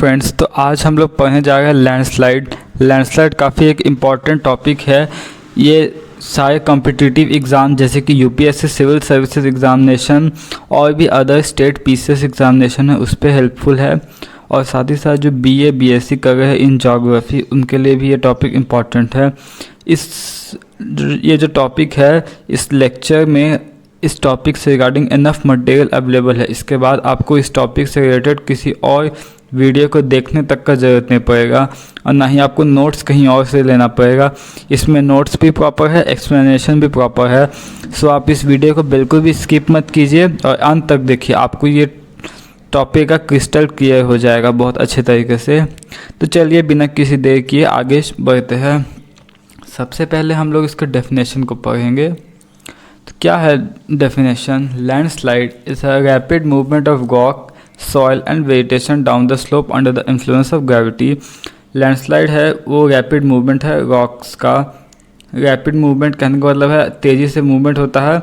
Friends, तो आज हम लोग पढ़ने जा रहे हैं लैंडस्लाइड। लैंडस्लाइड काफ़ी एक इम्पॉर्टेंट टॉपिक है। ये सारे कॉम्पिटिटिव एग्ज़ाम जैसे कि यूपीएससी सिविल सर्विसेज एग्ज़ामिनेशन और भी अदर स्टेट पीसीएस एग्ज़ामिनेशन है उस पर हेल्पफुल है। और साथ ही साथ जो बीए बीएससी कर रहे हैं इन ज्योग्राफी उनके लिए भी ये टॉपिक इम्पॉर्टेंट है। ये जो टॉपिक है इस लेक्चर में इस टॉपिक से रिगार्डिंग इनफ मटेरियल अवेलेबल है। इसके बाद आपको इस टॉपिक से रिलेटेड किसी और वीडियो को देखने तक का ज़रूरत नहीं पड़ेगा और ना ही आपको नोट्स कहीं और से लेना पड़ेगा। इसमें नोट्स भी प्रॉपर है, एक्सप्लेनेशन भी प्रॉपर है। सो आप इस वीडियो को बिल्कुल भी स्किप मत कीजिए और अंत तक देखिए, आपको ये टॉपिक का क्रिस्टल क्लियर हो जाएगा बहुत अच्छे तरीके से। तो चलिए बिना किसी देर किए आगे बढ़ते हैं। सबसे पहले हम लोग इसके डेफिनेशन को पढ़ेंगे। तो क्या है definition? Landslide is a rapid movement of rock, soil and vegetation down the slope under the influence of gravity. Landslide है वो रैपिड मूवमेंट है रॉक्स का। रैपिड मूवमेंट कहने का मतलब है तेज़ी से मूवमेंट होता है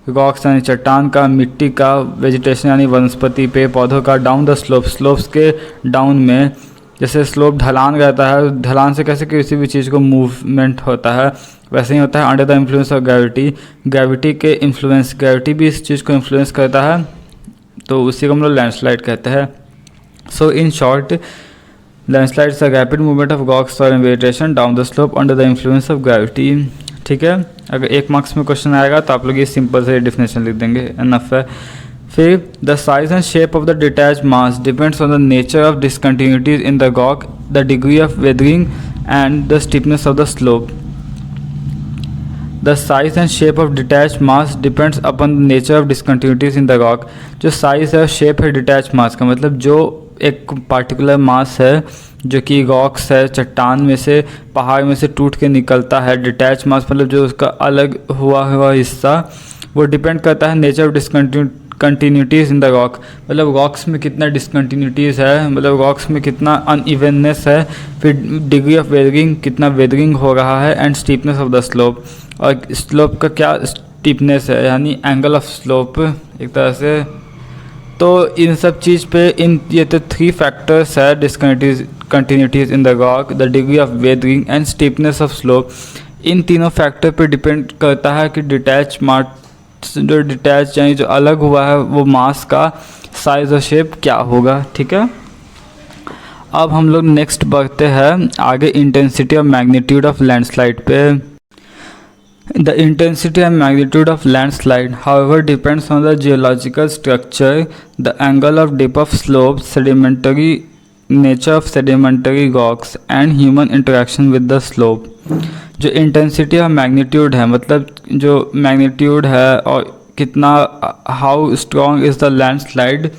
रॉक्स यानी चट्टान का, मिट्टी का, वेजिटेशन यानी वनस्पति पेड़ पौधों का, डाउन द स्लोप, स्लोप्स के डाउन में। जैसे स्लोप ढलान रहता है, ढलान से कैसे किसी भी चीज़ को मूवमेंट होता है वैसे ही होता है under the influence of gravity. Gravity के इन्फ्लुएंस, ग्रेविटी भी इस चीज़ को इन्फ्लुएंस करता है, तो उसी को हम लोग लैंडस्लाइड कहते हैं। So in short, landslide is a rapid movement of rocks और vegetation down the slope under the influence of gravity. ठीक है, अगर 1 मार्क्स में क्वेश्चन आएगा तो आप लोग ये सिंपल से डेफिनेशन लिख देंगे, इनफ है। फिर the size and shape of the detach mass depends on the nature of discontinuities in the rock, the degree of weathering and the steepness of the slope. The size and shape of detach mass depends upon the nature of discontinuities in the rock. जो size है और shape है detach मास का, मतलब जो एक particular मास है जो कि रॉक्स है, चट्टान में से, पहाड़ में से टूट के निकलता है। डिटैच मास मतलब जो उसका अलग हुआ हिस्सा, वो डिपेंड करता है nature of discontinuities in the rock. मतलब रॉक्स में कितना डिसकंटिन्यूटीज़ है, मतलब रॉक्स में कितना अनइवननेस है। फिर डिग्री ऑफ वेदरिंग, कितना वेदरिंग हो रहा है, and steepness of the slope. और स्लोप का क्या स्टीपनेस है यानी एंगल ऑफ स्लोप एक तरह से। तो इन सब चीज़ पे ये तो 3 फैक्टर्स है discontinuities in the rock, the degree of weathering and steepness of slope. इन तीनों फैक्टर पे डिपेंड करता है कि डिटैच मास, जो डिटैच यानी जो अलग हुआ है वो मास का साइज और शेप क्या होगा। ठीक है, अब हम लोग नेक्स्ट बढ़ते हैं आगे इंटेंसिटी और मैग्नीट्यूड ऑफ लैंडस्लाइड पे। The intensity and magnitude of landslide, however, depends on the geological structure, the angle of dip of slope, sedimentary nature of sedimentary rocks, and human interaction with the slope. जो intensity और magnitude है, मतलब जो magnitude है और कितना, how strong is the landslide,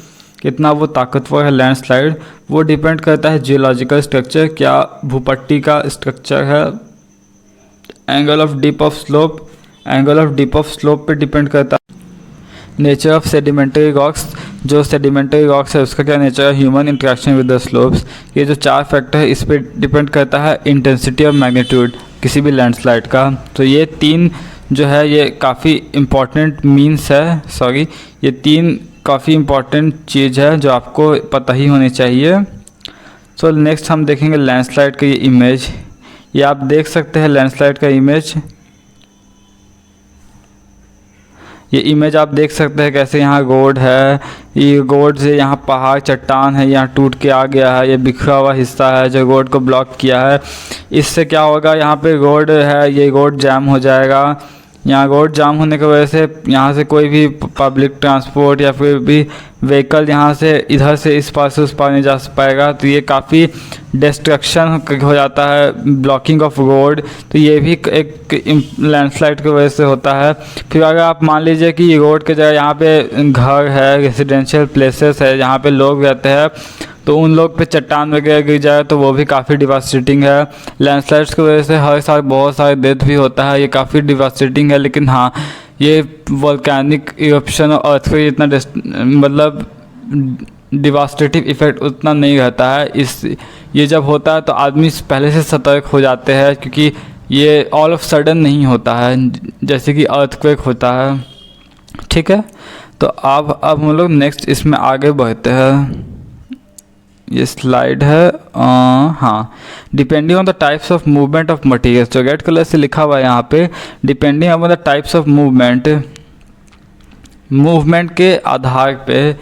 कितना वो ताकतवर है लैंडस्लाइड, वो डिपेंड करता है जियोलॉजिकल स्ट्रक्चर, क्या भूपट्टी का स्ट्रक्चर है। Angle of dip of slope, angle of dip of slope पे डिपेंड करता है। नेचर ऑफ सेडिमेंटरी रॉक्स, जो सेडिमेंटरी रॉक्स है उसका क्या नेचर है। Human interaction with the slopes. ये जो 4 फैक्टर है इस पे डिपेंड करता है इंटेंसिटी और मैग्नीट्यूड किसी भी लैंडस्लाइड का। तो ये 3 जो है ये काफ़ी इम्पॉर्टेंट मीन्स है, ये 3 काफ़ी इम्पॉर्टेंट चीज़ है जो आपको पता ही होनी चाहिए। सो नेक्स्ट हम देखेंगे लैंडस्लाइड का ये इमेज। ये आप देख सकते हैं लैंडस्लाइड का इमेज। ये इमेज आप देख सकते हैं कैसे यहाँ रोड है, ये रोड से यहाँ पहाड़ चट्टान है, यहाँ टूट के आ गया है, ये बिखरा हुआ हिस्सा है जो रोड को ब्लॉक किया है। इससे क्या होगा, यहाँ पे रोड है, ये रोड जाम हो जाएगा। यहाँ रोड जाम होने की वजह से यहाँ से कोई भी पब्लिक ट्रांसपोर्ट या फिर भी व्हीकल यहाँ से इधर से इस पार से उस पार नहीं जा पाएगा। तो ये काफ़ी डिस्ट्रक्शन हो जाता है, ब्लॉकिंग ऑफ रोड। तो ये भी एक लैंडस्लाइड की वजह से होता है। फिर अगर आप मान लीजिए कि रोड के जगह यहाँ पे घर है, रेजिडेंशियल प्लेसेस है जहाँ पे लोग रहते हैं, तो उन लोग पे चट्टान वगैरह गिर जाए तो वो भी काफ़ी डिवास्टेटिंग है। लैंडस्लाइड्स की वजह से हर साल बहुत सारे डेथ भी होता है, ये काफ़ी डिवास्टेटिंग है। लेकिन हाँ, ये वोल्केनिक इरप्शन और अर्थक्वेक इतना मतलब डिवास्टेटिव इफेक्ट उतना नहीं रहता है। ये जब होता है तो आदमी पहले से सतर्क हो जाते हैं, क्योंकि ये ऑल ऑफ सडन नहीं होता है जैसे कि अर्थक्वेक होता है। ठीक है, तो अब हम लोग नेक्स्ट इसमें आगे बढ़ते हैं। ये स्लाइड है, हाँ, depending on the types of movement of material, जो रेड कलर से लिखा हुआ है यहाँ पे, depending on the types of movement के आधार पे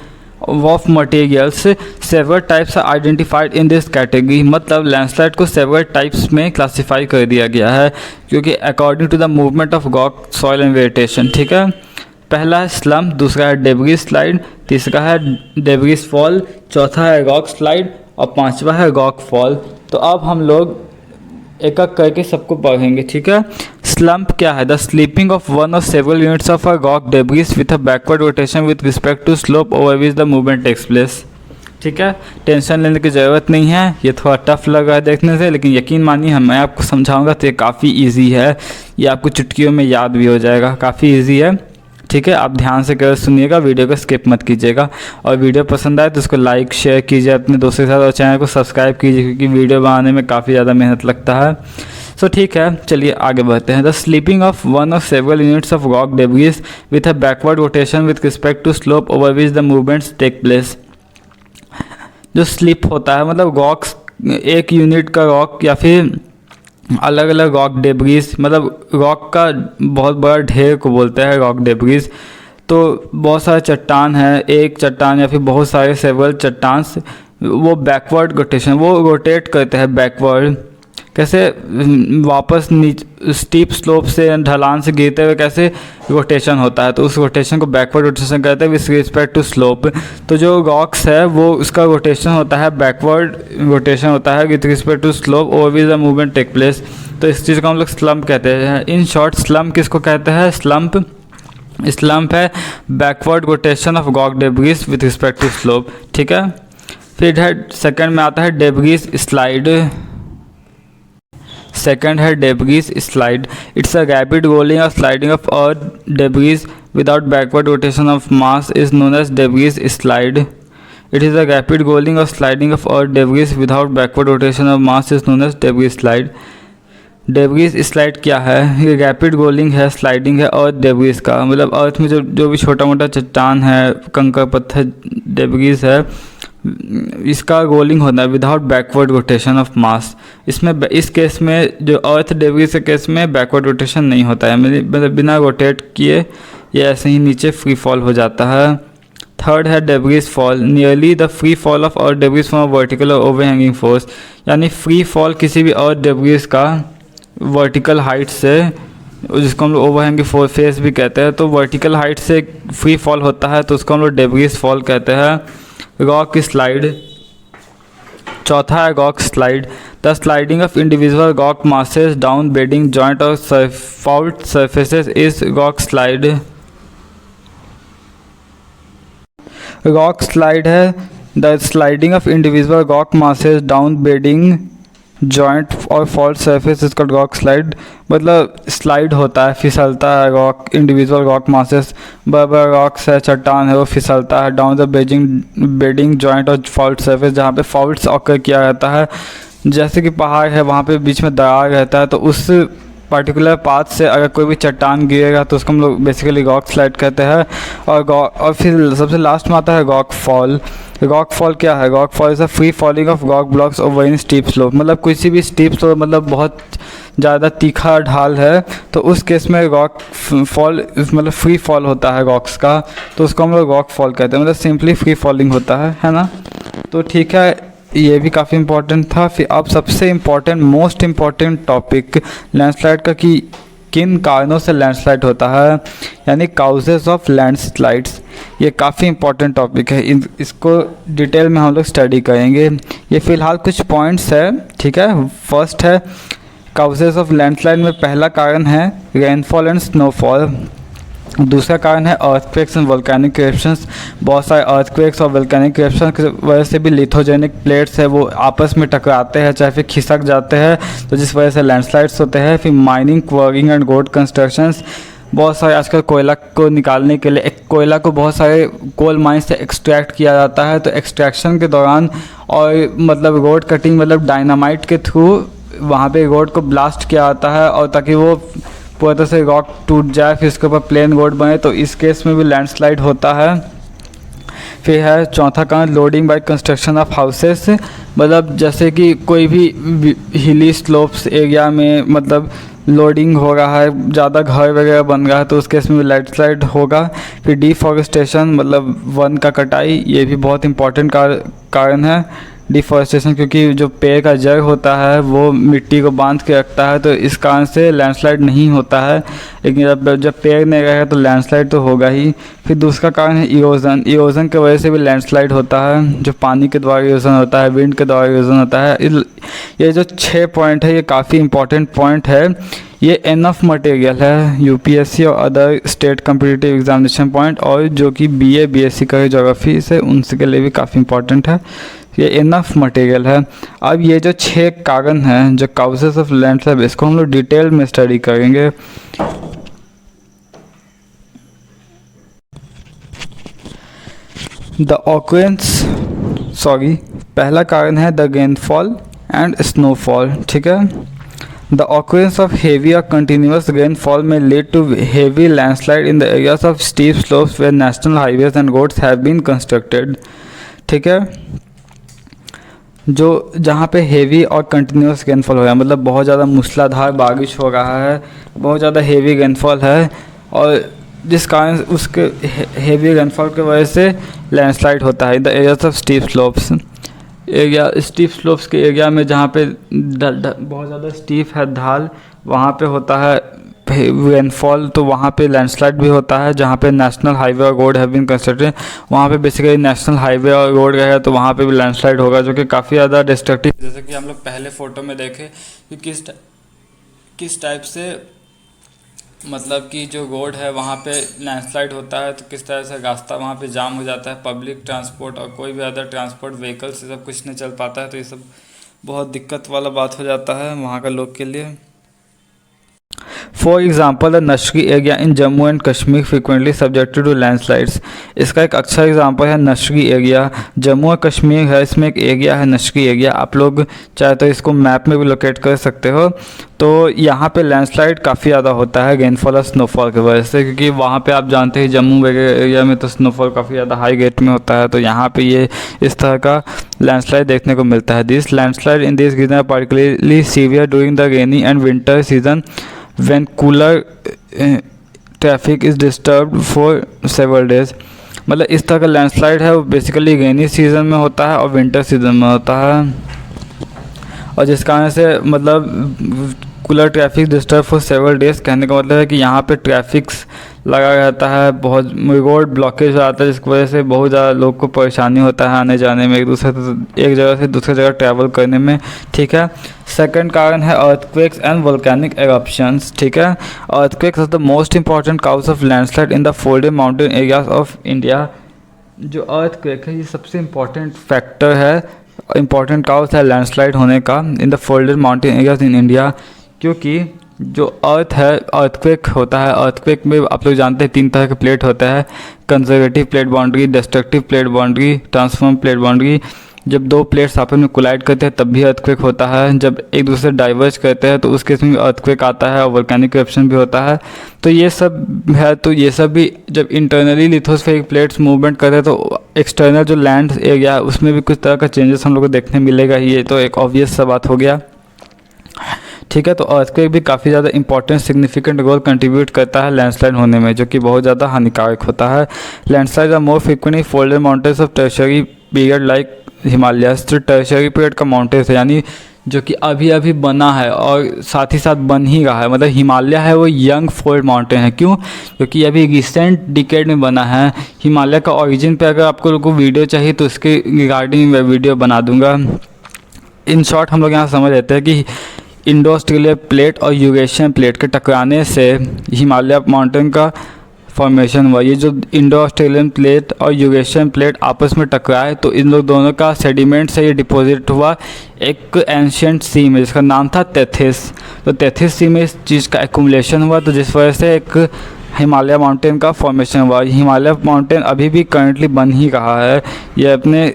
of materials several types are identified in this category. मतलब लैंडस्लाइड को सेवरल टाइप्स में क्लासिफाई कर दिया गया है क्योंकि according to the movement of rock, soil and vegetation. ठीक है, पहला है स्लम्प, दूसरा है डेब्रिस स्लाइड, तीसरा है डेब्रिस फॉल, चौथा है रॉक स्लाइड और पांचवा है रॉक फॉल। तो अब हम लोग एक एक करके सबको पढ़ेंगे। ठीक है, स्लम्प क्या है? द स्लीपिंग ऑफ वन और several units of a rock debris with a backward rotation with respect to slope over which the movement takes place. ठीक है, टेंशन लेने की ज़रूरत नहीं है, ये थोड़ा टफ लग रहा है देखने से, लेकिन यकीन मानिए मैं आपको समझाऊंगा तो ये काफ़ी ईजी है, ये आपको चुटकियों में याद भी हो जाएगा, काफ़ी ईजी है। ठीक है, आप ध्यान से कर सुनिएगा, वीडियो को स्किप मत कीजिएगा, और वीडियो पसंद आए तो उसको लाइक शेयर कीजिए अपने दोस्तों के साथ और चैनल को सब्सक्राइब कीजिए क्योंकि वीडियो बनाने में काफ़ी ज़्यादा मेहनत लगता है। सो ठीक है, चलिए आगे बढ़ते हैं। The sleeping of one of several units of rock debris with a backward rotation with respect to slope over which the movements take place. जो स्लिप होता है मतलब रॉक्स, एक यूनिट का रॉक या फिर अलग अलग रॉक डेब्रिस, मतलब रॉक का बहुत बड़ा ढेर को बोलते हैं रॉक डेब्रिस। तो बहुत सारे चट्टान है, एक चट्टान या फिर बहुत सारे सेवरल चट्टान, वो बैकवर्ड रोटेशन, वो रोटेट करते हैं बैकवर्ड। कैसे? वापस नीचे स्टीप स्लोप से, ढलान से गिरते हुए कैसे रोटेशन होता है, तो उस रोटेशन को बैकवर्ड रोटेशन कहते हैं विथ रिस्पेक्ट टू स्लोप। तो जो रॉक्स है वो उसका रोटेशन होता है, बैकवर्ड रोटेशन होता है with respect to slope over which the movement take place. तो इस चीज़ को हम लोग स्लम्प कहते हैं। इन शॉर्ट स्लम्प किसको कहते हैं? स्लम्प है backward rotation of rock debris with respect to slope. ठीक है, फिर है सेकंड में आता है डेब्रिस स्लाइड। सेकंड है debris slide. It's a rapid rolling और sliding of earth debris without backward rotation of mass is known as debris slide. It is a rapid rolling और sliding of earth debris without backward rotation of mass is known as debris slide. Debris slide क्या है? ये rapid rolling है, sliding है अर्थ debris का, मतलब अर्थ में जो भी छोटा मोटा चट्टान है, कंकर पत्थर डेब्रिस है, इसका रोलिंग होता है विदाउट बैकवर्ड रोटेशन ऑफ मास। इसमें इस केस में जो अर्थ डेब्रिस के केस में बैकवर्ड रोटेशन नहीं होता है, मतलब बिना रोटेट किए ये ऐसे ही नीचे फ्री फॉल हो जाता है। थर्ड है debris fall. Nearly the free fall of earth debris from vertical और ओवरहैंगिंग फोर्स, यानी फ्री फॉल किसी भी अर्थ डेब्रिस का वर्टिकल हाइट से, जिसको हम लोग ओवरहैंगिंग फेस भी कहते हैं, तो वर्टिकल हाइट से फ्री फॉल होता है तो उसको हम लोग डेब्रिस फॉल कहते हैं। Rock slide. चौथा है rock slide. The sliding of individual rock masses down bedding joint और fault surfaces is rock slide. Rock slide है the sliding of individual rock masses down bedding joint और fault surface इसका rock slide, मतलब slide होता है, फिसलता है rock, individual rock masses, बड़ा रॉक्स है, चट्टान है, वो फिसलता है डाउन द बेडिंग जॉइंट और फॉल्ट सरफेस, जहाँ पे फॉल्ट्स ऑकर किया रहता है। जैसे कि पहाड़ है, वहाँ पे बीच में दरार रहता है, तो उस पर्टिकुलर पाथ से अगर कोई भी चट्टान गिरेगा तो उसको हम लोग बेसिकली रॉक स्लाइड कहते हैं। और फिर सबसे लास्ट में आता है रॉक फॉल। रॉक फॉल क्या है? Rock fall is a free falling of rock blocks over in steep slope, मतलब किसी भी स्टीप स्लोप, मतलब बहुत ज़्यादा तीखा ढाल है तो उस केस में रॉक फॉल मतलब फ्री फॉल होता है रॉक्स का, तो उसको हम लोग रॉक फॉल कहते हैं, मतलब सिंपली फ्री फॉलिंग होता है ना। तो ठीक है, ये भी काफ़ी इम्पोर्टेंट था। फिर अब सबसे important, most important topic landslide का, कि किन कारणों से लैंडस्लाइड होता है, यानी काउजेस ऑफ लैंडस्लाइड्स। ये काफ़ी इम्पोर्टेंट टॉपिक है, इसको डिटेल में हम लोग स्टडी करेंगे। ये फ़िलहाल कुछ पॉइंट्स है, ठीक है। फर्स्ट है काउजेस ऑफ लैंडस्लाइड में पहला कारण है रेनफॉल एंड स्नोफॉल। दूसरा कारण है अर्थक्वेक्स एंड वोल्केनिक इरप्शंस। बहुत सारे अर्थक्वेक्स और वोल्केनिक इरप्शन की वजह से भी लिथोजेनिक प्लेट्स है वो आपस में टकराते हैं, चाहे फिर खिसक जाते हैं, तो जिस वजह से लैंडस्लाइड्स होते हैं। फिर mining, quarrying and road constructions. बहुत सारे आजकल कोयला को निकालने के लिए, कोयला को बहुत सारे कोल माइन से एक्सट्रैक्ट किया जाता है, तो एक्सट्रैक्शन के दौरान और मतलब रोड कटिंग, मतलब डायनामाइट के थ्रू वहाँ पे रोड को ब्लास्ट किया जाता है, और ताकि वो पूरी तरह से रॉक टूट जाए, फिर इसके ऊपर प्लेन रोड बने, तो इस केस में भी लैंडस्लाइड होता है। फिर है चौथा कारण loading by construction of houses, मतलब जैसे कि कोई भी हिली स्लोप्स एरिया में मतलब लोडिंग हो रहा है, ज़्यादा घर वगैरह बन रहा है तो उस केस में लैंडस्लाइड होगा। फिर डिफॉरेस्टेशन मतलब वन का कटाई, ये भी बहुत इंपॉर्टेंट कारण है डिफॉरेस्टेशन, क्योंकि जो पेड़ का जड़ होता है वो मिट्टी को बांध के रखता है, तो इस कारण से लैंडस्लाइड नहीं होता है। लेकिन जब पेड़ नहीं रहेगा तो लैंडस्लाइड तो होगा ही। फिर दूसरा कारण है इरोजन, इरोजन की वजह से भी लैंडस्लाइड होता है, जो पानी के द्वारा इरोजन होता है, विंड के द्वारा इरोजन होता है। ये जो 6 पॉइंट है ये काफ़ी इंपॉर्टेंट पॉइंट है। ये एनफ मटेरियल है यूपीएससी और other state competitive examination point, और जो कि बीए बीएससी का ज्योग्राफी से उनके लिए भी काफ़ी इंपॉर्टेंट है। ये इनफ मटेरियल है। अब ये जो 6 कारण हैं जो काउसेस ऑफ लैंडस्लाइड, इसको हम लोग डिटेल में स्टडी करेंगे। पहला कारण है द रेनफॉल एंड स्नोफॉल, ठीक है। The occurrence of heavy or continuous rainfall may lead to heavy landslide in the areas of steep slopes where national highways and roads have been constructed, ठीक है। जो जहाँ पे हेवी और continuous rainfall हो रहा है, मतलब बहुत ज़्यादा मूसलाधार बारिश हो रहा है, बहुत ज़्यादा हेवी रेनफॉल है, और जिस कारण उसके हेवी रेनफॉल की वजह से लैंडस्लाइड होता है in the areas of steep slopes area. Steep slopes के एरिया में जहाँ पे बहुत ज़्यादा स्टीप है ढाल, वहाँ पे होता है रेनफॉल, तो वहाँ पे लैंडस्लाइड भी होता है। जहाँ पे नेशनल हाईवे और रोड हैव बीन कंस्ट्रक्टेड, वहाँ पे बेसिकली नेशनल हाईवे और रोड रहेगा तो वहाँ पे भी लैंडस्लाइड होगा, जो कि काफ़ी ज़्यादा डिस्ट्रक्टिव, जैसे कि हम लोग पहले फ़ोटो में देखे कि किस टाइप से मतलब कि जो रोड है वहाँ पे लैंडस्लाइड होता है, तो किस तरह से रास्ता वहाँ पे जाम हो जाता है, पब्लिक ट्रांसपोर्ट और कोई भी अदर ट्रांसपोर्ट व्हीकल से सब कुछ नहीं चल पाता है, तो ये सब बहुत दिक्कत वाला बात हो जाता है वहाँ का लोग के लिए। For example the Nashki area in Jammu and Kashmir frequently subjected to landslides. इसका एक अच्छा एग्जाम्पल है नशकी एरिया, जम्मू और कश्मीर है, इसमें एक एरिया है नशकी एरिया। आप लोग चाहे तो इसको मैप में भी लोकेट कर सकते हो। तो यहाँ पे लैंडस्लाइड काफ़ी ज़्यादा होता है रेनफॉल और स्नोफॉल की वजह से, क्योंकि वहाँ पे आप जानते हैं जम्मू वगैरह एरिया में तो स्नोफॉल काफ़ी ज़्यादा हाई रेट में होता है, तो यहाँ पे ये इस तरह का लैंडस्लाइड देखने को मिलता है। This landslide in this region are particularly severe during the rainy and winter season when cooler traffic is disturbed for several days। मतलब इस तरह का लैंडस्लाइड है वो बेसिकली रेनी सीज़न में होता है और विंटर सीज़न में होता है, और जिस कारण से मतलब cooler traffic disturb for several days, कहने का मतलब है कि यहाँ पे ट्रैफिक लगा रहता है, बहुत रोड ब्लॉकेज हो जाता है, जिसकी वजह से बहुत ज़्यादा लोग को परेशानी होता है आने जाने में, एक जगह से दूसरी जगह ट्रैवल करने में, ठीक है। सेकंड कारण है अर्थक्वेक्स एंड वोल्केनिक एरप्शंस, ठीक है। Earthquakes are the most important cause of landslide in the folded mountain areas of India. जो अर्थक्वेक है ये सबसे इम्पॉर्टेंट फैक्टर है, इम्पॉर्टेंट काउज है लैंडस्लाइड होने का in the folded mountain areas in India, क्योंकि जो अर्थ है अर्थक्वेक होता है, अर्थक्वेक में आप लोग जानते हैं 3 तरह के प्लेट होता है, conservative plate boundary, destructive plate boundary, transform plate boundary. जब 2 प्लेट्स आपस में कोलाइड करते हैं तब भी अर्थक्वेक होता है, जब एक दूसरे डाइवर्ज करते हैं तो उस केस में अर्थक्वेक आता है, और वोल्केनिक इरप्शन भी होता है। तो ये सब है, तो ये सब भी जब इंटरनली लिथोस्फेरिक प्लेट्स मूवमेंट करते हैं तो एक्सटर्नल जो लैंड एरिया है उसमें भी कुछ तरह का चेंजेस हम लोग को देखने मिलेगा, ये तो एक ऑब्वियस सा बात हो गया, ठीक है। तो अर्थक्वेक भी काफ़ी ज़्यादा इंपॉर्टेंट सिग्निफिकेंट रोल कंट्रीब्यूट करता है लैंडस्लाइड होने में, जो कि बहुत ज़्यादा हानिकारक होता है। Landslide are more frequently folded mountains of tertiary period like Himalayas. तो टर्शियरी पीरियड का माउंटेन्स है, यानी जो कि अभी अभी बना है और साथ ही साथ बन ही रहा है, मतलब हिमालय है वो यंग फोल्ड माउंटेन है। क्यों? क्योंकि अभी रिसेंट डिकेड में बना है। हिमालय का ओरिजिन पे अगर आपको लोगों को वीडियो चाहिए तो उसके रिगार्डिंग मैं वीडियो बना दूंगा। इन शॉर्ट हम लोग यहाँ समझ लेते हैं कि इंडो ऑस्ट्रेलिया प्लेट और यूरेशियन प्लेट के टकराने से हिमालय माउंटेन का फॉर्मेशन हुआ। ये जो इंडो ऑस्ट्रेलियन प्लेट और यूरेशियन प्लेट आपस में टकराए तो इन लोग दोनों का सेडिमेंट से ये डिपॉजिट हुआ एक एंशियंट सी में, जिसका नाम था तेथिस। तो तेथिस सी में इस चीज़ का एक्यूमुलेशन हुआ, तो जिस वजह से एक हिमालय माउंटेन का फॉर्मेशन हुआ। हिमालय माउंटेन अभी भी करंटली बन ही रहा है, ये अपने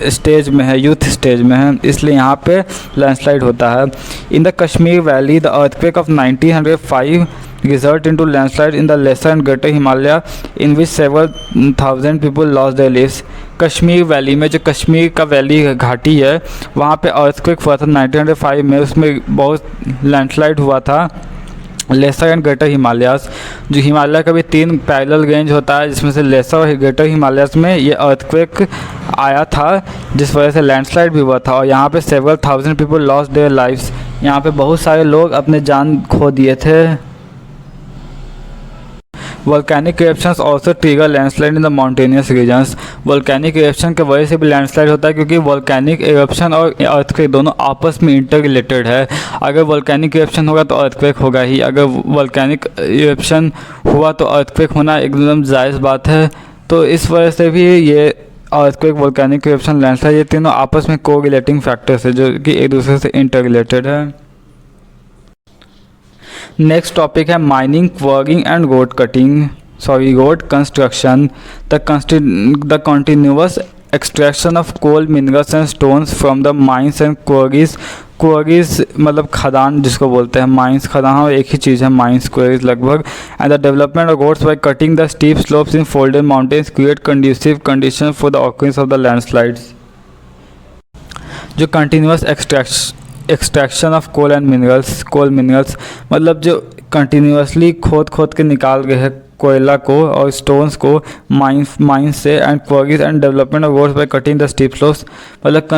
स्टेज में है, यूथ स्टेज में है, इसलिए यहाँ पे लैंडस्लाइड होता है। In the Kashmir valley the earthquake of 1905 result into landslide in the lesser and greater Himalaya in which several thousand people lost their lives. Kashmir valley में, जो कश्मीर का वैली घाटी है, वहाँ पे अर्थक्वेक हुआ था 1905 में, उसमें बहुत लैंडस्लाइड हुआ था। लेसर एंड ग्रेटर हिमालयास, जो हिमालय का भी 3 पैरेलल रेंज होता है, जिसमें से लेसर और ग्रेटर हिमालयास में ये अर्थक्वेक आया था, जिस वजह से लैंडस्लाइड भी हुआ था। और यहाँ पे several thousand people lost their lives, यहाँ पे बहुत सारे लोग अपने जान खो दिए थे। Volcanic eruptions also trigger landslide in the mountainous regions. Volcanic eruption की वजह से भी लैंडस्लाइड होता है, क्योंकि वोल्केनिक इरप्शन और अर्थक्वेक दोनों आपस में इंटर रिलेटेड है। अगर वोल्केनिक इरप्शन होगा तो अर्थक्वेक होगा ही, अगर वोल्केनिक इरप्शन हुआ तो अर्थक्वेक होना एकदम जायज़ बात है। तो इस वजह से भी ये अर्थक्वेक, वोल्केनिक इरप्शन, लैंडस्लाइड, ये तीनों आपस में को रिलेटिंग फैक्टर्स है, जो कि एक दूसरे से इंटर रिलेटेड है। नेक्स्ट टॉपिक है mining, quarrying and road construction. The continuous extraction of coal, minerals and stones from the mines and quarries. Quarries मतलब खदान जिसको बोलते हैं, माइंस खदान एक ही चीज़ है, माइंस क्वारीज लगभग। And the development of roads by cutting the steep slopes in folded mountains create conducive condition for the occurrence of the landslides. जो continuous extraction of coal and minerals मतलब जो continuously खोद के निकाल गए हैं कोयला को और स्टोन्स को माइंस से। And quarries and development of roads by cutting the steep slopes, मतलब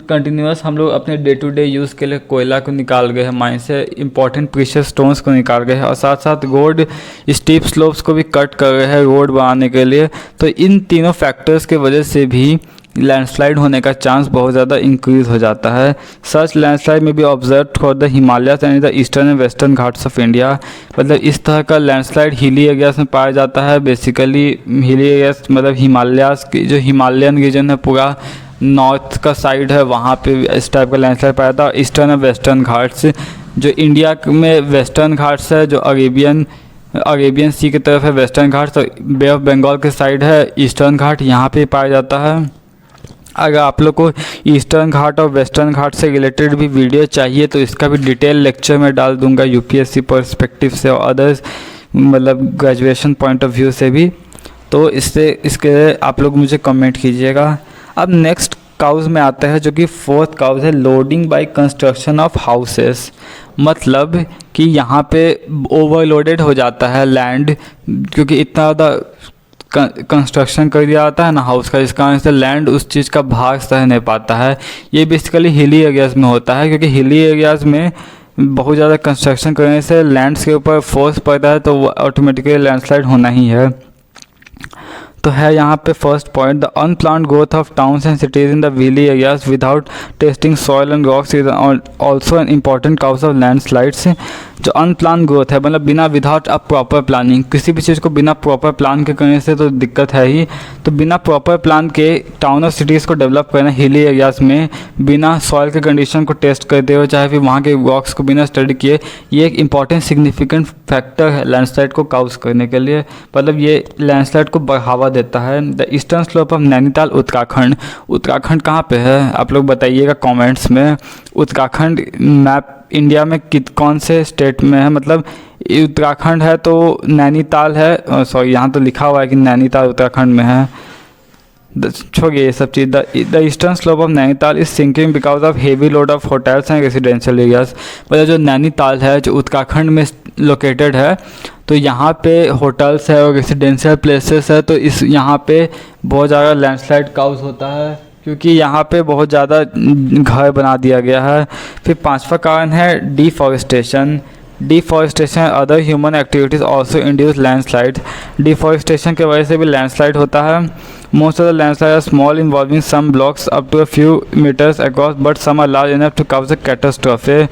कंटिन्यूस हम लोग अपने डे टू डे यूज़ के लिए कोयला को निकाल गए हैं माइन से, इंपॉर्टेंट प्रीशियस स्टोन्स को निकाल गए हैं, और साथ साथ रोड स्टीप स्लोप्स को भी कट कर रहे हैं रोड बनाने के लिए। तो इन तीनों फैक्टर्स की वजह से भी लैंडस्लाइड होने का चांस बहुत ज़्यादा इंक्रीज़ हो जाता है। सच लैंडस्लाइड में भी observe for the Himalayas and the eastern and western Ghats of India, मतलब इस तरह का लैंडस्लाइड हिली एरियाज में पाया जाता है। बेसिकली हिली एरियाज मतलब हिमालयाज की जो हिमालयन रीजन है, पूरा नॉर्थ का साइड है, वहाँ पे इस टाइप का लैंडस्लाइड पाया जाता है। ईस्टर्न और वेस्टर्न घाट्स, जो इंडिया में वेस्टर्न घाट्स है, जो अरेबियन सी की तरफ है वेस्टर्न घाट्स, तो बे ऑफ बंगाल के साइड है ईस्टर्न घाट, यहाँ पे पाया जाता है। अगर आप लोग को ईस्टर्न घाट और वेस्टर्न घाट से रिलेटेड भी वीडियो चाहिए तो इसका भी डिटेल लेक्चर में डाल दूंगा, यूपीएससी पर्सपेक्टिव से और अदर्स मतलब ग्रेजुएशन पॉइंट ऑफ व्यू से भी। तो इसके आप लोग मुझे कमेंट कीजिएगा। अब नेक्स्ट काउज में आता है, जो कि 4th काउज है, loading by construction of houses. मतलब कि यहाँ पे ओवरलोडेड हो जाता है लैंड, क्योंकि इतना ज़्यादा कंस्ट्रक्शन कर दिया जाता है ना हाउस का, इस कारण से लैंड उस चीज़ का भार सह नहीं पाता है। ये बेसिकली हिली एरियाज़ में होता है, क्योंकि हिली एरियाज़ में बहुत ज़्यादा कंस्ट्रक्शन करने से लैंड्स के ऊपर फोर्स पड़ता है, तो वो ऑटोमेटिकली लैंडस्लाइड होना ही है। तो है यहाँ पे first point, the unplanned growth of towns and cities in the hilly areas without testing soil and rocks is also an important cause of landslides. जो अनप्लान ग्रोथ है, मतलब बिना विदाउट अ प्रॉपर प्लानिंग, किसी भी चीज़ को बिना proper plan के करने से तो दिक्कत है ही। तो बिना प्रॉपर प्लान के टाउन और सिटीज़ को डेवलप करना हिली एरियाज़ में, बिना सॉइल के कंडीशन को टेस्ट करते हुए, चाहे फिर वहाँ के रॉक्स को बिना स्टडी किए, ये एक इंपॉर्टेंट सिग्निफिकेंट फैक्टर है लैंडस्लाइड को काउज करने के लिए। मतलब ये लैंडस्लाइड को बढ़ावा देता है। The eastern slope of Nainital Uttarakhand कहाँ पे है आप लोग बताइएगा कमेंट्स में। उत्तराखंड मैप इंडिया में कौन से स्टेट में है, मतलब उत्तराखंड है तो नैनीताल है, सॉरी यहाँ तो लिखा हुआ है कि नैनीताल उत्तराखंड में है, छोड़िए ये सब चीज़। The eastern slope of Nainital is sinking because of heavy load of hotels and residential areas. मतलब जो नैनीताल है जो उत्तराखंड में लोकेटेड है, तो यहाँ पे होटल्स है और रेजिडेंशियल प्लेसेस है, तो इस यहाँ पे बहुत ज़्यादा लैंडस्लाइड काउज होता है, क्योंकि यहाँ पे बहुत ज़्यादा घर बना दिया गया है। फिर 5वां कारण है deforestation other human activities also induce landslide. Deforestation की वजह से भी लैंडस्लाइड होता है। Most of the landslide are small involving some blocks up to a few metres across but some are large enough to cause a catastrophe.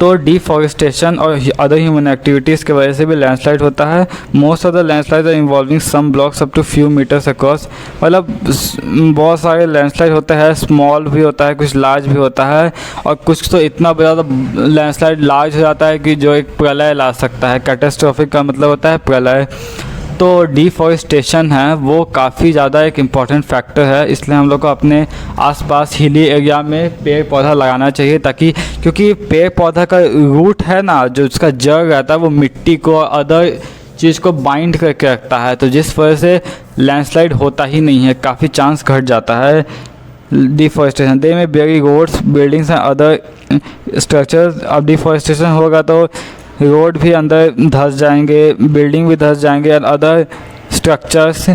तो deforestation और other human activities की वजह से भी लैंडस्लाइड होता है। Most of the landslide are involving some blocks up to few metres across. मतलब बहुत सारे लैंडस्लाइड होते हैं, स्मॉल भी होता है, कुछ लार्ज भी होता है, और कुछ तो इतना ज़्यादा लैंडस्लाइड लार्ज हो जाता है कि जो एक प्रलय ला सकता है। कैटास्ट्रोफिक का मतलब होता है प्रलय। तो डिफॉरेस्टेशन है वो काफ़ी ज़्यादा एक इम्पॉर्टेंट फैक्टर है, इसलिए हम लोग को अपने आसपास हिली एरिया में पेड़ पौधा लगाना चाहिए, ताकि क्योंकि पेड़ पौधा का रूट है ना, जो उसका जड़ रहता है वो मिट्टी को अदर चीज़ को बाइंड करके रखता है, तो जिस वजह से लैंडस्लाइड होता ही नहीं है, काफ़ी चांस घट जाता है deforestation. They may bury roads buildings and other structures. अब डिफॉरेस्टेशन होगा तो रोड भी अंदर धंस जाएंगे, बिल्डिंग भी धंस जाएंगे और अदर स्ट्रक्चर्स,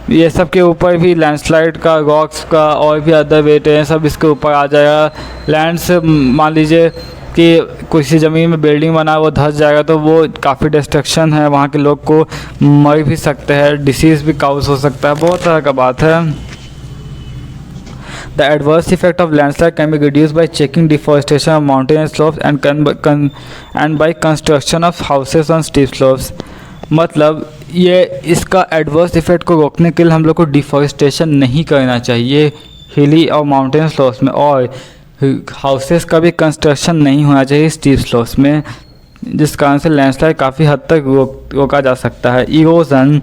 ये सब के ऊपर भी लैंडस्लाइड का, रॉक्स का और भी अदर वेट है सब इसके ऊपर आ जाएगा। लैंड से मान लीजिए कि किसी ज़मीन में बिल्डिंग बना वो धंस जाएगा तो वो काफ़ी डिस्ट्रक्शन है, वहाँ के लोग को मर भी सकते हैं, डिसीज़ भी काउज हो सकता है, बहुत तरह का बात है। The adverse effect of landslide can be reduced by checking deforestation of mountain slopes and by construction of houses on steep slopes। मतलब ये इसका एडवर्स इफेक्ट को रोकने के लिए हम लोग को डिफॉरेस्टेशन नहीं करना चाहिए हिली और माउंटेन स्लोप्स में, और हाउसेस का भी कंस्ट्रक्शन नहीं होना चाहिए स्टीप स्लोप्स में, जिस कारण से लैंडस्लाइड काफ़ी हद तक रोका जा सकता है। Erosion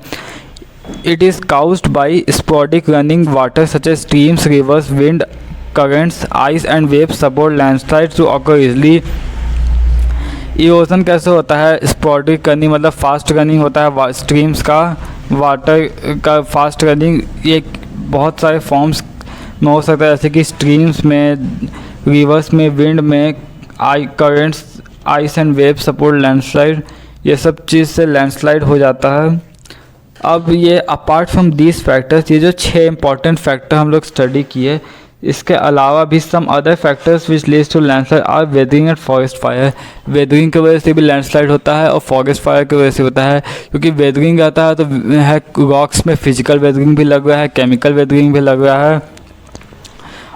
it is caused by sporadic running water such as streams, rivers, wind currents, ice and waves support landslides to occur easily। Erosion कैसे होता है? स्पॉडिक रनिंग मतलब फास्ट रनिंग होता है स्ट्रीम्स का, वाटर का फास्ट रनिंग, ये बहुत सारे फॉर्म्स में हो सकता है, जैसे कि स्ट्रीम्स में, रिवर्स में, विंड में, currents, ice and wave support landslide, ये सब चीज़ से लैंडस्लाइड हो जाता है। अब ये अपार्ट फ्रॉम दीज फैक्टर्स, ये जो 6 इंपॉर्टेंट फैक्टर हम लोग स्टडी किए, इसके अलावा भी some other factors which leads to landslide are weathering and forest fire. Weathering की वजह से भी लैंडस्लाइड होता है और फॉरेस्ट फायर की वजह से होता है, क्योंकि वेदरिंग आता है तो है रॉक्स में फिजिकल वेदरिंग भी लग रहा है, केमिकल वेदरिंग भी लग रहा है,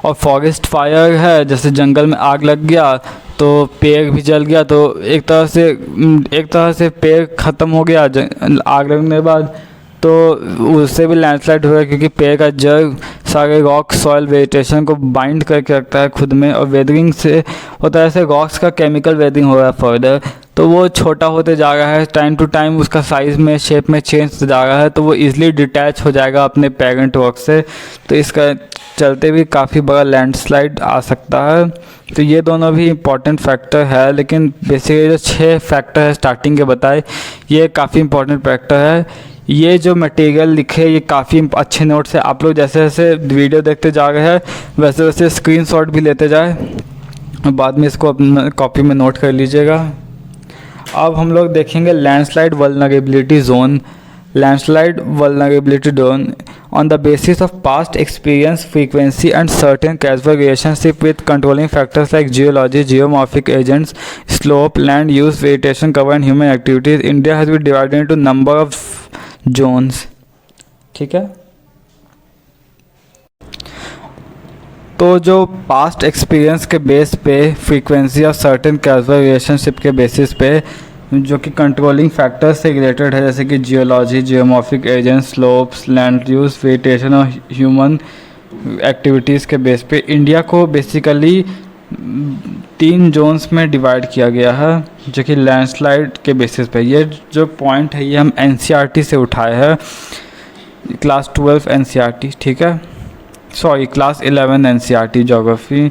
और फॉरेस्ट फायर है जैसे जंगल में आग लग गया तो पेड़ भी जल गया, तो एक तरह से पेड़ ख़त्म हो गया आग लगने के बाद, तो उससे भी लैंडस्लाइड होगा, क्योंकि पेड़ का जड़ सारे रॉक सॉइल वेजिटेशन को बाइंड करके रखता है खुद में, और वेदरिंग से होता है ऐसे रॉक्स का केमिकल वेदरिंग हो रहा है फर्दर, तो वो छोटा होते जा रहा है, टाइम टू टाइम उसका साइज़ में, शेप में चेंज हो जा रहा है, तो वो ईज़िली डिटैच हो जाएगा अपने पेरेंट रॉक से, तो इसका चलते भी काफ़ी बड़ा लैंडस्लाइड आ सकता है। तो ये दोनों भी इम्पॉर्टेंट फैक्टर है, लेकिन बेसिकली जो 6 फैक्टर है स्टार्टिंग के बताए, ये काफ़ी इम्पॉर्टेंट फैक्टर है। ये जो मटेरियल लिखे ये काफ़ी अच्छे नोट्स है, आप लोग जैसे जैसे वीडियो देखते जा रहे हैं वैसे वैसे स्क्रीनशॉट भी लेते जाए, बाद में इसको अपना कॉपी में नोट कर लीजिएगा। अब हम लोग देखेंगे landslide vulnerability zone. Landslide vulnerability zone on the basis of past experience, frequency and certain causal relationship with controlling factors like geology, geomorphic agents, slope, land use, vegetation cover and human activities, India has been divided into number of zones। ठीक है, तो जो past experience के base पे, frequency और certain casual relationship के basis पे, जो कि कंट्रोलिंग फैक्टर्स से रिलेटेड है, जैसे कि geology, geomorphic agent, slopes, land use, vegetation और ह्यूमन एक्टिविटीज़ के बेस पे इंडिया को बेसिकली 3 जोन्स में डिवाइड किया गया है, जो कि लैंडस्लाइड के बेसिस पे। ये जो पॉइंट है ये हम एनसीईआरटी से उठाए हैं, क्लास 12 एनसीईआरटी, ठीक है, sorry class 11 NCERT geography.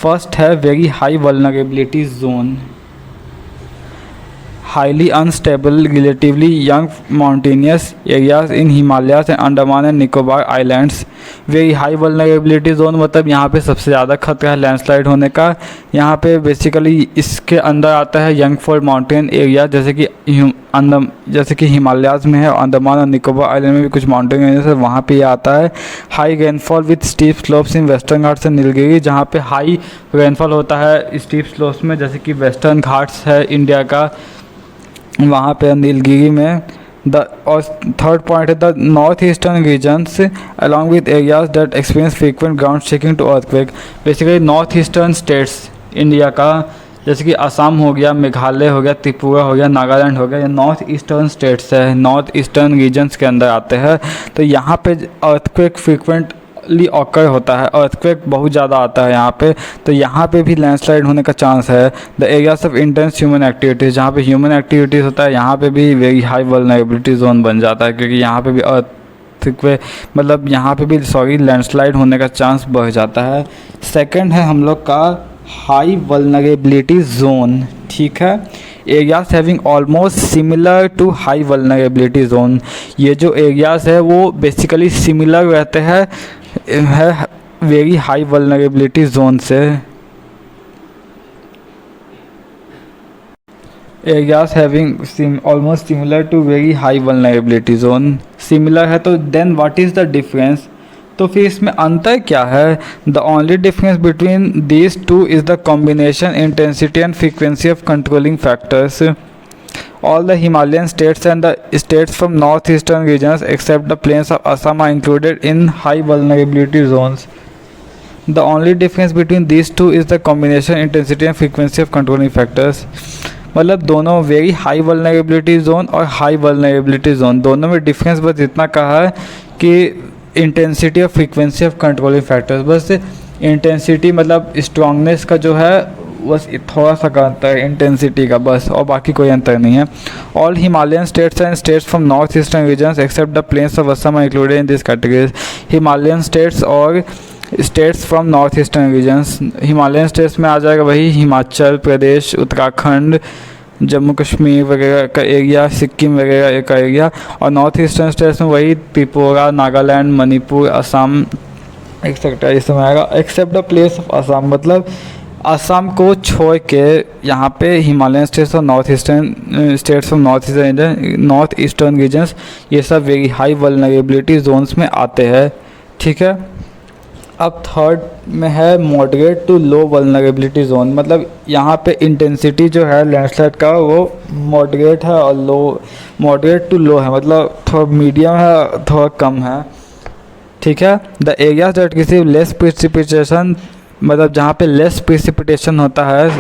First है very high vulnerability zone, highly unstable, relatively young mountainous areas in Himalayas and Andaman and Nicobar Islands। very high vulnerability zone मतलब यहाँ पे सबसे ज़्यादा खतरा है लैंडस्लाइड होने का। यहाँ पे बेसिकली इसके अंदर आता है यंग फोल्ड माउंटेन एरिया, जैसे कि हिमालयाज़ में है, अंडमान और निकोबार आइलैंड में भी कुछ माउंटेन एरिया है, वहाँ पे ये आता है। High rainfall with steep slopes in western Ghats and Nilgiri, जहाँ पे हाई रेनफॉल होता है स्टीप स्लोप्स में, जैसे कि वेस्टर्न घाट्स है इंडिया का, वहाँ पे नीलगिरी में। और थर्ड पॉइंट है the north eastern regions along with areas that experience frequent ground shaking to earthquake. Basically north eastern states India का, जैसे कि असम हो गया, मेघालय हो गया, त्रिपुरा हो गया, नागालैंड हो गया, ये नॉर्थ ईस्टर्न स्टेट्स है, नॉर्थ ईस्टर्न रीजन्स के अंदर आते हैं। तो यहाँ पे अर्थक्वेक फ्रीक्वेंट फ्रीक्वेंटली ऑकर होता है, अर्थक्वेक बहुत ज़्यादा आता है यहाँ पे, तो यहाँ पे भी लैंडस्लाइड होने का चांस है। The areas of intense human activities, जहाँ पे ह्यूमन एक्टिविटीज़ होता है यहाँ पे भी वेरी हाई वल्नरेबिलिटी जोन बन जाता है, क्योंकि यहाँ पे भी अर्थक्वेक मतलब यहाँ पे भी लैंडस्लाइड होने का चांस बढ़ जाता है। सेकंड है हम लोग का हाई वल्नरेबिलिटी जोन, ठीक है। Areas having almost similar to high vulnerability zone, ये जो एरियाज है वो बेसिकली सिमिलर रहते हैं है वेरी हाई वल्नरेबिलिटी जोन से। Areas having almost similar to very high vulnerability zone, similar है तो then what is the difference, तो फिर इसमें अंतर क्या है। The only difference between these two is the combination intensity and frequency of controlling factors. All the Himalayan states and the states from north eastern regions except the plains of Assam are included in high vulnerability zones. The only difference between these two is the combination intensity and frequency of controlling factors, मतलब दोनों very high vulnerability zone और high vulnerability zone दोनों में difference बस इतना कहा है कि इंटेंसिटी और फ्रीक्वेंसी ऑफ कंट्रोलिंग फैक्टर्स, बस इंटेंसिटी मतलब स्ट्रॉन्गनेस का जो है बस थोड़ा सा का अंतर है इंटेंसिटी का बस, और बाकी कोई अंतर नहीं है। All Himalayan states and states from north eastern regions except the plains of Assam are included in this categories. Himalayan states और states from north eastern regions, Himalayan states में आ जाएगा वही हिमाचल प्रदेश, उत्तराखंड, जम्मू कश्मीर वगैरह का एरिया, सिक्किम वगैरह का एरिया, और नॉर्थ ईस्टर्न स्टेट्स में वही त्रिपुरा, नागालैंड, मणिपुर, असम एक्सेट्रा ये सब आएगा। Except the place of Assam, मतलब असम को छोड़ के यहाँ पे हिमालयन स्टेट्स और नॉर्थ ईस्टर्न रीजन्स ये सब वेरी हाई वल्नरेबिलिटी जोन्स में आते हैं, ठीक है। अब थर्ड में है moderate to low vulnerability zone, मतलब यहाँ पे इंटेंसिटी जो है लैंडस्लाइड का वो मॉडरेट है और मॉडरेट टू लो है, मतलब थोड़ा मीडियम है थोड़ा कम है, ठीक है। The areas that receive less precipitation, मतलब जहाँ पे लेस प्रेसिपिटेशन होता है,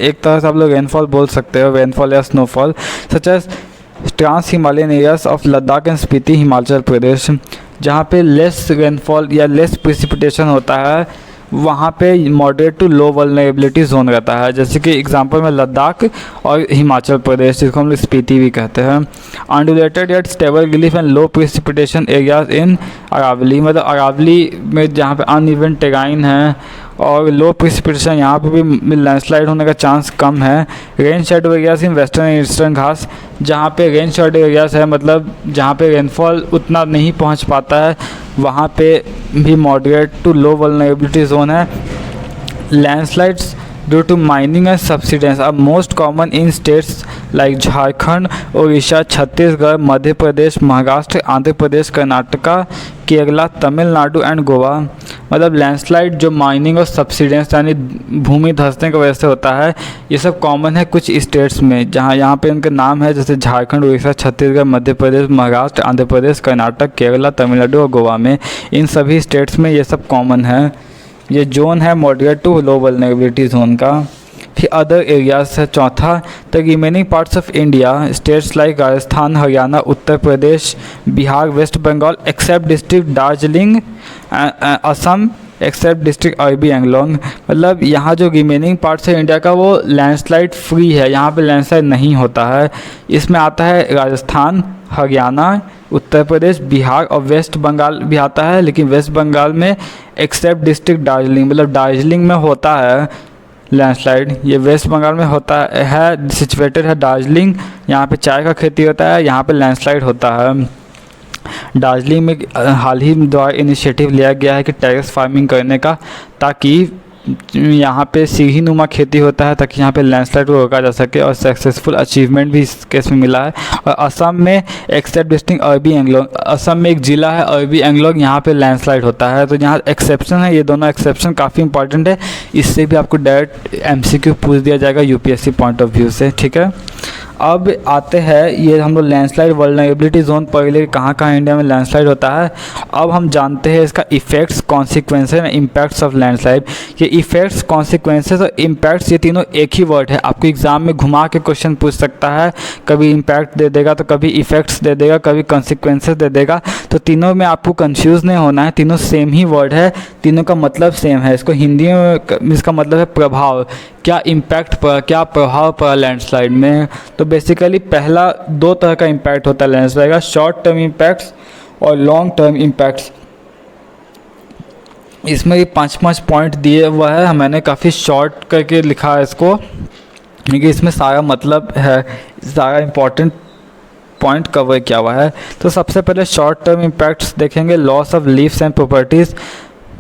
एक तरह से आप लोग रेनफॉल बोल सकते हो, रेनफॉल या snowfall, such as trans Himalayan areas of Ladakh and Spiti Himachal Pradesh, जहाँ पे लेस रेनफॉल या लेस प्रेसिपिटेशन होता है वहाँ पे moderate to low vulnerability zone रहता है, जैसे कि एग्जांपल में लद्दाख और हिमाचल प्रदेश जिसको हम लोग स्पीति भी कहते हैं। Undulated yet stable relief and low precipitation areas in Aravalli, मतलब अरावली में जहाँ पे अनइवन टेराइन है और लो प्रेसिपिटेशन यहाँ पे भी लैंडस्लाइड होने का चांस कम है। Rain shadow areas in western and eastern Ghats, जहाँ पे रेन शेडो एरियाज है मतलब जहाँ पे रेनफॉल उतना नहीं पहुँच पाता है वहाँ पे भी moderate to low vulnerability zone है। Landslides due to mining and subsidence are most common in states like Jharkhand, Orissa, Chhattisgarh, Madhya Pradesh, Maharashtra, Andhra Pradesh, Karnataka, Kerala, Tamil Nadu and Goa. मतलब लैंडस्लाइड जो माइनिंग और सब्सिडेंस यानी भूमि धंसने की वजह से होता है, ये सब कॉमन है कुछ स्टेट्स में, जहाँ यहाँ पे उनके नाम है जैसे झारखंड, उड़ीसा, छत्तीसगढ़, मध्य प्रदेश, महाराष्ट्र, आंध्र प्रदेश, कर्नाटक, केरला, तमिलनाडु और गोवा में, इन सभी स्टेट्स में ये सब कॉमन है। ये जोन है moderate to low vulnerability zone का। फिर अदर एरियाज है चौथा, the remaining parts of India states like Rajasthan, Haryana, Uttar Pradesh, Bihar, West Bengal except district Darjeeling, Assam except district Karbi Anglong, मतलब यहाँ जो रिमेनिंग पार्ट्स है इंडिया का वो लैंडस्लाइड फ्री है, यहाँ पे लैंडस्लाइड नहीं होता है। इसमें आता है राजस्थान, हरियाणा, उत्तर प्रदेश, बिहार और वेस्ट बंगाल भी आता है, लेकिन वेस्ट बंगाल में एक्सेप्ट डिस्ट्रिक्ट दार्जिलिंग, मतलब दार्जिलिंग में होता है लैंडस्लाइड, ये वेस्ट बंगाल में होता है, सिचुएटेड है दार्जिलिंग, यहाँ पे चाय का खेती होता है, यहाँ पे लैंडस्लाइड होता है। दार्जिलिंग में हाल ही द्वारा इनिशिएटिव लिया गया है कि टेरेस फार्मिंग करने का, ताकि यहाँ पे सीढ़ी नुमा खेती होता है ताकि यहाँ पे लैंडस्लाइड को रोका जा सके, और सक्सेसफुल अचीवमेंट भी इस केस में मिला है। और असम में एक्सेप्ट डिस्ट्रिक्ट अरबी एंगलोंग, असम में एक ज़िला है अरबी एंगलोंग, यहाँ पे लैंडस्लाइड होता है, तो यहाँ एक्सेप्शन है। ये दोनों एक्सेप्शन काफ़ी इंपॉर्टेंट है, इससे भी आपको डायरेक्ट MCQ पूछ दिया जाएगा UPSC पॉइंट ऑफ व्यू से, ठीक है। अब आते हैं ये हम लोग लैंडस्लाइड वल्नरेबिलिटी जोन पहले कहाँ कहाँ इंडिया में लैंडस्लाइड होता है। अब हम जानते हैं इसका effects, consequences and impacts of landslide. ये इफ़ेक्ट्स, कॉन्सिक्वेंसेस और इम्पैक्ट्स ये तीनों एक ही वर्ड है। आपको एग्जाम में घुमा के क्वेश्चन पूछ सकता है, कभी इम्पैक्ट दे देगा तो कभी इफ़ेक्ट्स दे देगा, कभी कॉन्सिक्वेंसेस दे देगा। तो तीनों में आपको कंफ्यूज नहीं होना है, तीनों सेम ही वर्ड है, तीनों का मतलब सेम है। इसको हिंदी में इसका मतलब है प्रभाव, क्या इम्पैक्ट पड़ा, क्या प्रभाव पड़ा लैंडस्लाइड में। तो बेसिकली पहला दो तरह का इम्पैक्ट होता है लैंडस्लाइड का, शॉर्ट टर्म इम्पैक्ट्स और लॉन्ग टर्म इम्पैक्ट्स। इसमें ये 5 पॉइंट दिए हुआ है, मैंने काफ़ी शॉर्ट करके लिखा है इसको, क्योंकि इसमें सारा मतलब है, सारा इम्पोर्टेंट पॉइंट कवर किया हुआ है। तो सबसे पहले शॉर्ट टर्म इम्पैक्ट्स देखेंगे। Loss of leaves and properties,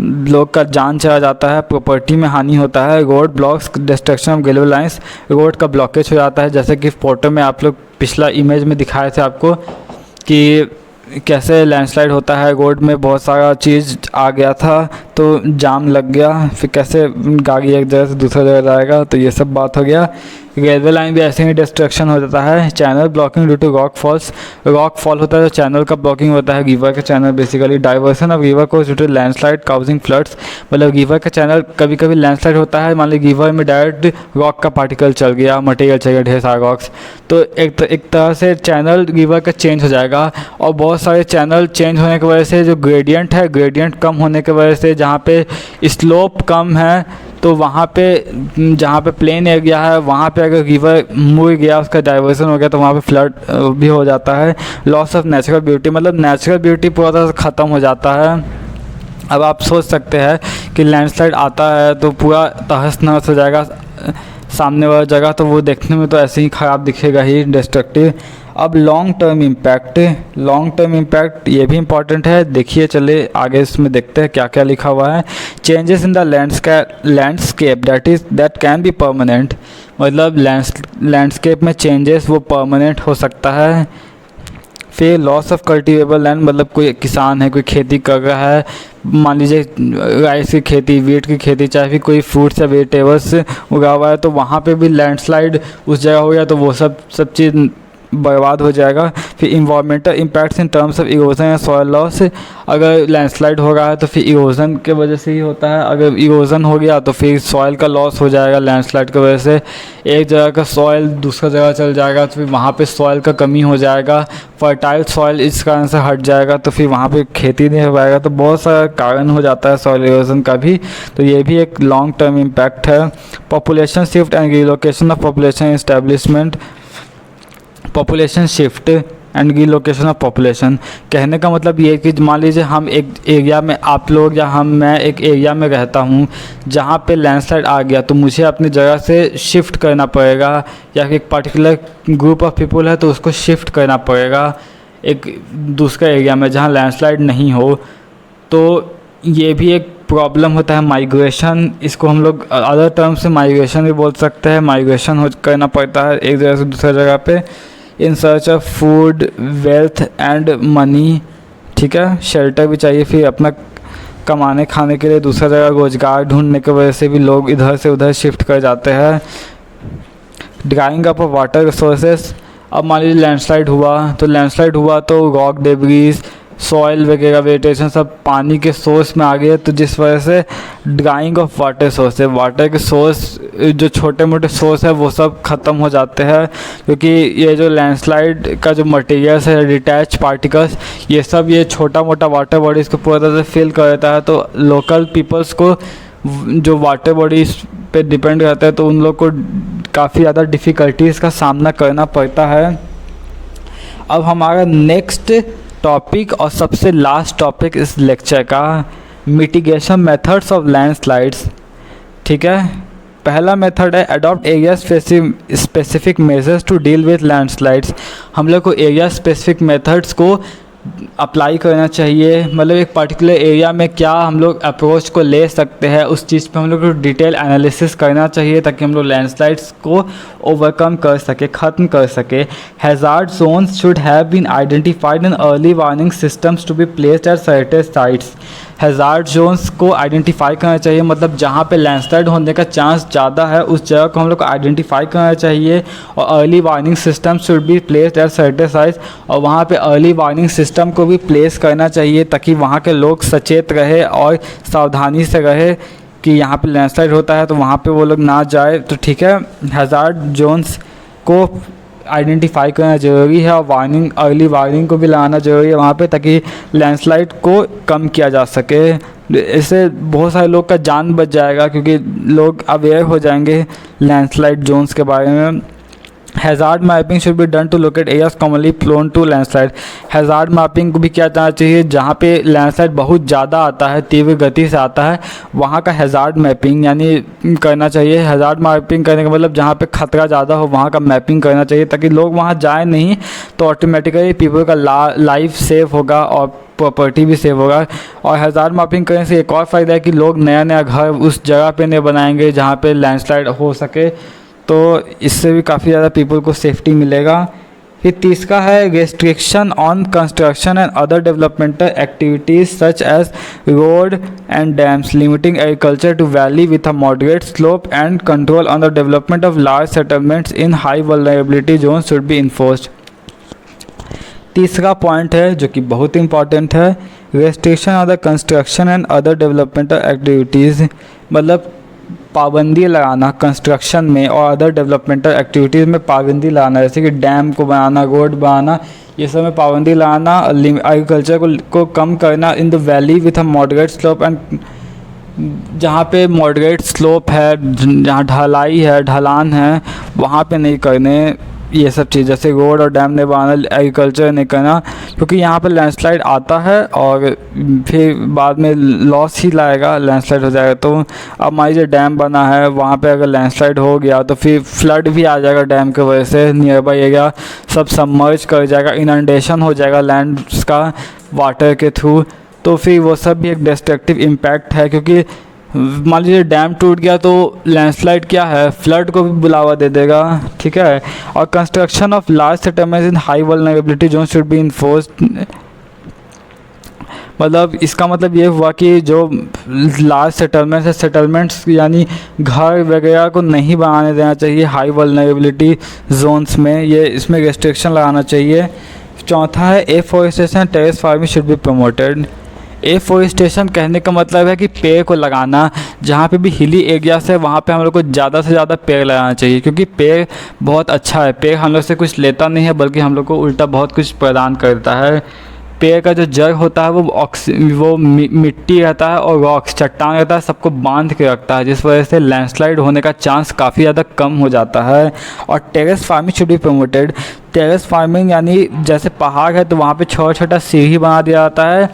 लोग का जान चला जाता है, प्रॉपर्टी में हानि होता है। Road blocks, destruction of railway lines, road का ब्लॉकेज हो जाता है। जैसे कि फ़ोटो में आप लोग पिछला इमेज में दिखाए थे आपको कि कैसे लैंडस्लाइड होता है, रोड में बहुत सारा चीज़ आ गया था तो जाम लग गया, फिर कैसे गाड़ी एक जगह से दूसरी जगह जाएगा, तो ये सब बात हो गया। रेलवे लाइन भी ऐसे ही डिस्ट्रक्शन हो जाता है। Channel blocking due to rock falls, rock fall होता है तो चैनल का ब्लॉकिंग होता है, रिवर का channel basically. Diversion of river course due to landslide causing floods, मतलब रिवर का चैनल कभी कभी लैंडस्लाइड होता है, मान लीजिए रिवर में डायरेक्ट रॉक का पार्टिकल चल गया, मटेरियल चल गया, ढेर सारा रॉक्स, तो एक तरह से चैनल रिवर का चेंज हो जाएगा। और बहुत सारे चैनल चेंज होने की वजह से जो ग्रेडियंट है, ग्रेडियंट कम होने की वजह से, जहाँ पे स्लोप कम है तो वहाँ पे, जहाँ पे प्लेन एरिया है वहाँ पे अगर रिवर मुड़ गया, उसका डाइवर्सन हो गया तो वहाँ पे फ्लड भी हो जाता है। लॉस ऑफ नेचुरल ब्यूटी, मतलब नेचुरल ब्यूटी पूरा तरह से ख़त्म हो जाता है। अब आप सोच सकते हैं कि लैंडस्लाइड आता है तो पूरा तहस नहस हो जाएगा सामने वाला जगह, तो वो देखने में तो ऐसे ही ख़राब दिखेगा ही, डिस्ट्रक्टिव। अब long term impact, long term impact ये भी इम्पॉर्टेंट है, देखिए चले आगे इसमें देखते हैं क्या क्या लिखा हुआ है। Changes in the landscape that can be permanent, मतलब लैंडस्केप में चेंजेस वो परमानेंट हो सकता है। फिर लॉस ऑफ कल्टिवेबल लैंड, मतलब कोई किसान है, कोई खेती कर रहा है, मान लीजिए राइस की खेती, वीट की खेती, चाहे फिर कोई फ्रूट्स या वेजिटेबल्स उगा हुआ है, तो वहाँ पे भी लैंडस्लाइड उस जगह हो गया तो वो सब चीज़ बर्बाद हो जाएगा। फिर environmental impacts in terms of erosion या सॉइल लॉस, अगर लैंडस्लाइड हो रहा है तो फिर इरोजन के वजह से ही होता है, अगर इरोजन हो गया तो फिर सॉइल का लॉस हो जाएगा लैंडस्लाइड की वजह से। एक जगह का सॉइल दूसरा जगह चल जाएगा तो फिर वहाँ पे सॉइल का कमी हो जाएगा, फर्टाइल सॉइल इस कारण से हट जाएगा तो फिर वहाँ पे खेती नहीं हो पाएगा। तो बहुत सारा कारण हो जाता है सॉइल इरोजन का भी, तो ये भी एक लॉन्ग टर्म इम्पैक्ट है। Population shift and relocation of population establishment, population shift and relocation of population, कहने का मतलब ये है कि मान लीजिए हम एक एरिया में, आप लोग या मैं एक एरिया में रहता हूँ जहाँ पे लैंडस्लाइड आ गया, तो मुझे अपनी जगह से शिफ्ट करना पड़ेगा, या एक पर्टिकुलर ग्रुप ऑफ पीपल है तो उसको शिफ्ट करना पड़ेगा एक दूसरा एरिया में जहाँ लैंडस्लाइड नहीं हो। तो ये भी एक प्रॉब्लम होता है माइग्रेशन, इसको हम लोग अदर टर्म से माइग्रेशन भी बोल सकते हैं। माइग्रेशन हो करना पड़ता है एक जगह से दूसरी जगह पे, in search of food, wealth and money, ठीक है। शेल्टर भी चाहिए, फिर अपना कमाने खाने के लिए दूसरा जगह रोजगार ढूंढने की वजह से भी लोग इधर से उधर शिफ्ट कर जाते हैं। Drawing up of water resources, अब मान लीजिए लैंडस्लाइड हुआ तो रॉक डेब्रीज, सॉइल वगैरह, वेजिटेशन सब पानी के सोर्स में आ गए, तो जिस वजह से ड्राइंग ऑफ वाटर सोर्स है, वाटर के सोर्स जो छोटे मोटे सोर्स है वो सब ख़त्म हो जाते हैं, क्योंकि ये जो लैंडस्लाइड का जो मटेरियल्स है, डिटैच पार्टिकल्स, ये सब ये छोटा मोटा वाटर बॉडीज़ को पूरी तरह से फिल कर देता है। तो लोकल पीपल्स को जो वाटर बॉडीज़ पे डिपेंड रहते हैं तो उन लोग को काफ़ी ज़्यादा डिफ़िकल्टीज़ का सामना करना पड़ता है। अब हमारा नेक्स्ट टॉपिक और सबसे लास्ट टॉपिक इस लेक्चर का, मिटिगेशन मेथड्स ऑफ लैंडस्लाइड्स, ठीक है। पहला मेथड है adopt area specific measures to deal with landslides, हम लोग को एरिया स्पेसिफिक मेथड्स को अप्लाई करना चाहिए, मतलब एक पर्टिकुलर एरिया में क्या हम लोग अप्रोच को ले सकते हैं उस चीज़ पे हम लोग को डिटेल एनालिसिस करना चाहिए, ताकि हम लोग लैंडस्लाइड्स को ओवरकम कर सके, ख़त्म कर सके। Hazard zones should have been identified and early warning systems to be placed at certain sites, hazard zones को आइडेंटिफाई करना चाहिए, मतलब जहाँ पे लैंडस्लाइड होने का चांस ज़्यादा है उस जगह को हम लोग को आइडेंटिफाई करना चाहिए। और early warning system should be placed at certain size, और वहाँ पे अर्ली वार्निंग सिस्टम को भी प्लेस करना चाहिए ताकि वहाँ के लोग सचेत रहे और सावधानी से रहे कि यहाँ पे लैंडस्लाइड होता है तो वहाँ पे वो लोग ना जाए। तो ठीक है, हैज़ार्ड जोन्स को आइडेंटिफाई करना ज़रूरी है और वार्निंग, अर्ली वार्निंग को भी लगाना ज़रूरी है वहाँ पे ताकि लैंडस्लाइड को कम किया जा सके। इससे बहुत सारे लोग का जान बच जाएगा क्योंकि लोग अवेयर हो जाएंगे लैंडस्लाइड जोन्स के बारे में। Hazard mapping should be done to locate areas commonly prone to landslide. Hazard mapping को भी किया जाना चाहिए जहाँ पे लैंडस्लाइड बहुत ज़्यादा आता है, तीव्र गति से आता है, वहाँ का हैज़ार्ड मैपिंग यानी करना चाहिए। हैज़ार्ड मैपिंग करने का मतलब जहाँ पे ख़तरा ज़्यादा हो वहाँ का मैपिंग करना चाहिए ताकि लोग वहाँ जाए नहीं तो ऑटोमेटिकली पीपल का लाइफ सेफ होगा और प्रॉपर्टी भी सेव होगा। और हैज़ार्ड मैपिंग करने से एक और फ़ायदा है कि लोग नया नया घर उस जगह पे नहीं बनाएंगे जहाँ पे लैंडस्लाइड हो सके, तो इससे भी काफ़ी ज़्यादा पीपल को सेफ्टी मिलेगा। फिर तीसरा है restriction on construction and other developmental activities such as road and dams, limiting agriculture to valley with a moderate slope and control on the development of large settlements in high vulnerability zone should be enforced. तीसरा point है जो कि बहुत important है, restriction on the construction and other developmental activities, मतलब पाबंदी लगाना construction में और अदर डेवलपमेंटल एक्टिविटीज़ में पाबंदी लगाना, जैसे कि डैम को बनाना, रोड बनाना, ये सब में पाबंदी लगाना। एग्रीकल्चर को कम करना in the valley with a moderate slope and, जहाँ पे मॉडरेट स्लोप है, जहाँ ढलाई है, ढलान है, वहाँ पे नहीं करने ये सब चीज़, जैसे रोड और डैम नहीं बनाना, एग्रीकल्चर नहीं करना, क्योंकि यहाँ पर लैंडस्लाइड आता है और फिर बाद में लॉस ही लाएगा, लैंडस्लाइड हो जाएगा। तो अब मान लीजिए डैम बना है, वहाँ पे अगर लैंडस्लाइड हो गया तो फिर फ्लड भी आ जाएगा डैम की वजह से, नियर बाई एरिया सब सबमर्ज कर जाएगा, इनंडेशन हो जाएगा लैंड का वाटर के थ्रू, तो फिर वो सब भी एक डिस्ट्रक्टिव इम्पैक्ट है। क्योंकि मान लीजिए डैम टूट गया तो लैंडस्लाइड क्या है, फ्लड को भी बुलावा दे देगा, ठीक है। और construction of large settlements in high vulnerability zone should be enforced, मतलब इसका मतलब ये हुआ कि जो लार्ज सेटलमेंट्स है, सेटलमेंट्स यानी घर वगैरह को नहीं बनाने देना चाहिए हाई वल्नरेबिलिटी जोन्स में, ये इसमें रेस्ट्रिक्शन लगाना चाहिए। चौथा है afforestation terrace farming should be promoted. Afforestation कहने का मतलब है कि पेड़ को लगाना, जहाँ पे भी हिली एरियास है वहाँ पे हम लोग को ज़्यादा से ज़्यादा पेड़ लगाना चाहिए, क्योंकि पेड़ बहुत अच्छा है, पेड़ हम लोग से कुछ लेता नहीं है बल्कि हम लोग को उल्टा बहुत कुछ प्रदान करता है। पेड़ का जो जड़ होता है वो मिट्टी रहता है और रॉक्स, चट्टान रहता है, सबको बांध के रखता है, जिस वजह से लैंडस्लाइड होने का चांस काफ़ी ज़्यादा कम हो जाता है। और terrace farming should be promoted. Terrace farming यानी जैसे पहाड़ है तो वहाँ पे छोटा छोटा सीढ़ी बना दिया जाता है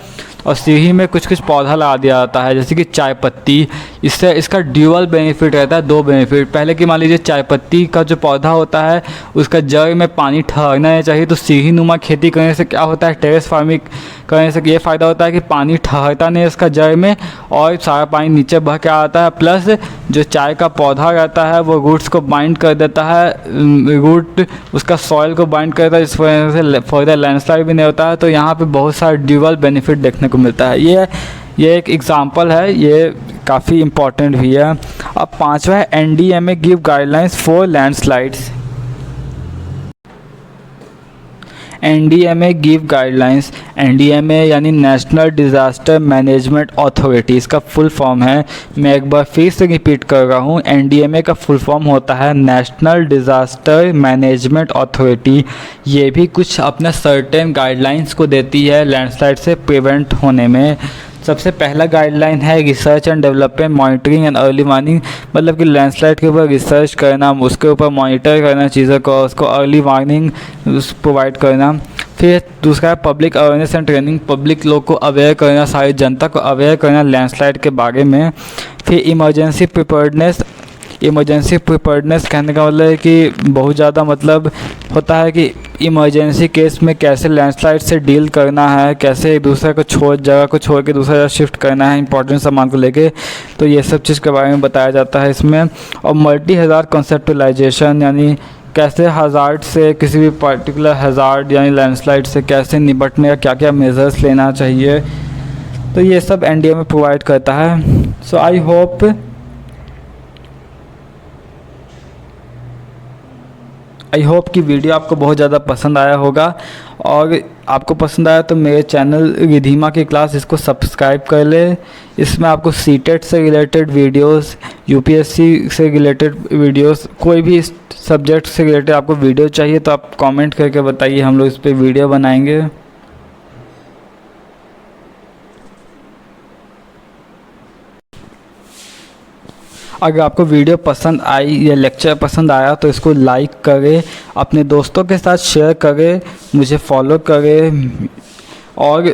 और सीढ़ी में कुछ कुछ पौधा लगा दिया जाता है, जैसे कि चाय पत्ती। इससे इसका ड्यूअल बेनिफिट रहता है, दो बेनिफिट। पहले कि मान लीजिए चाय पत्ती का जो पौधा होता है उसका जड़ में पानी ठहरना नहीं चाहिए, तो सीढ़ी नुमा खेती करने से क्या होता है, टेरेस फार्मिंग करने से ये फ़ायदा होता है कि पानी ठहरता नहीं इसका जड़ में और सारा पानी नीचे बह के आता है, प्लस जो चाय का पौधा रहता है वो रूट्स को बाइंड कर देता है, रूट उसका सॉइल को बाइंड करता है, इस वजह से फर्दर लैंडस्लाइड भी नहीं होता है। तो यहाँ पे बहुत सारा ड्यूअल बेनिफिट देखने को मिलता है। ये एक एग्जांपल है, ये काफ़ी इम्पॉर्टेंट भी है। अब पांचवा है NDMA give guidelines for landslides. NDMA give guidelines, NDMA यानी नेशनल डिज़ास्टर मैनेजमेंट अथॉरिटी, इसका फुल फॉर्म है। मैं एक बार फिर से रिपीट कर रहा हूँ, NDMA का फुल फॉर्म होता है नेशनल डिज़ास्टर मैनेजमेंट अथॉरिटी। ये भी कुछ अपना सर्टेन गाइडलाइंस को देती है लैंडस्लाइड से प्रिवेंट होने में। सबसे पहला गाइडलाइन है research and development monitoring and early warning, मतलब कि लैंडस्लाइड के ऊपर रिसर्च करना, उसके ऊपर मॉनिटर करना चीज़ों को, उसको अर्ली वार्निंग प्रोवाइड करना। फिर दूसरा है public awareness and training, public लोग को अवेयर करना, सारी जनता को अवेयर करना लैंडस्लाइड के बारे में। फिर इमरजेंसी प्रिपेयर्डनेस, इमरजेंसी प्रिपेयर्डनेस कहने का मतलब है कि बहुत ज़्यादा मतलब होता है कि इमरजेंसी केस में कैसे लैंडस्लाइड से डील करना है, कैसे एक दूसरे को जगह को छोड़ के दूसरा जगह शिफ्ट करना है इंपॉर्टेंट सामान को लेके, तो ये सब चीज़ के बारे में बताया जाता है इसमें। और मल्टी हज़ार्ड कॉन्सेप्टलाइजेशन, यानी कैसे हज़ार्ड से, किसी भी पर्टिकुलर हज़ार्ड यानी लैंडस्लाइड से कैसे निपटने का क्या क्या मेजर्स लेना चाहिए। तो ये सब एनडीए में प्रोवाइड करता है। सो आई होप कि वीडियो आपको बहुत ज़्यादा पसंद आया होगा, और आपको पसंद आया तो मेरे चैनल रिधिमा की क्लास इसको सब्सक्राइब कर ले। इसमें आपको सीटेट से रिलेटेड वीडियोस, यूपीएससी से रिलेटेड वीडियोस, कोई भी सब्जेक्ट से रिलेटेड आपको वीडियो चाहिए तो आप कमेंट करके बताइए, हम लोग इस पर वीडियो बनाएंगे। अगर आपको वीडियो पसंद आई या लेक्चर पसंद आया तो इसको लाइक करें, अपने दोस्तों के साथ शेयर करें, मुझे फॉलो करें, और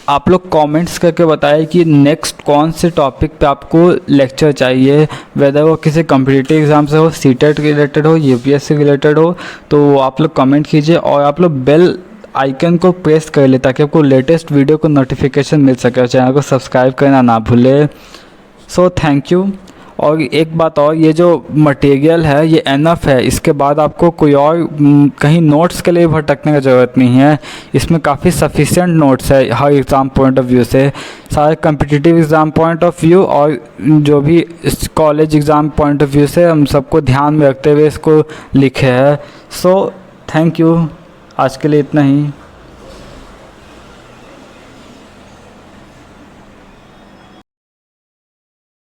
आप लोग कमेंट्स करके बताएं कि नेक्स्ट कौन से टॉपिक पे आपको लेक्चर चाहिए, वेदर वो किसी कॉम्पिटिटिव एग्ज़ाम से हो, सीटेट रिलेटेड हो, यूपीएससी रिलेटेड हो, तो आप लोग कमेंट कीजिए। और आप लोग बेल आइकन को प्रेस कर ले ताकि आपको लेटेस्ट वीडियो को नोटिफिकेशन मिल सके। चैनल को सब्सक्राइब करना ना भूले। So thank you. और एक बात और, ये जो मटेरियल है ये एनफ है, इसके बाद आपको कोई और कहीं नोट्स के लिए भटकने की ज़रूरत नहीं है। इसमें काफ़ी सफिशिएंट नोट्स है हर एग्ज़ाम पॉइंट ऑफ व्यू से, सारे competitive exam point of view और जो भी college exam point of view से हम सबको ध्यान में रखते हुए इसको लिखे है। सो थैंक यू, आज के लिए इतना ही।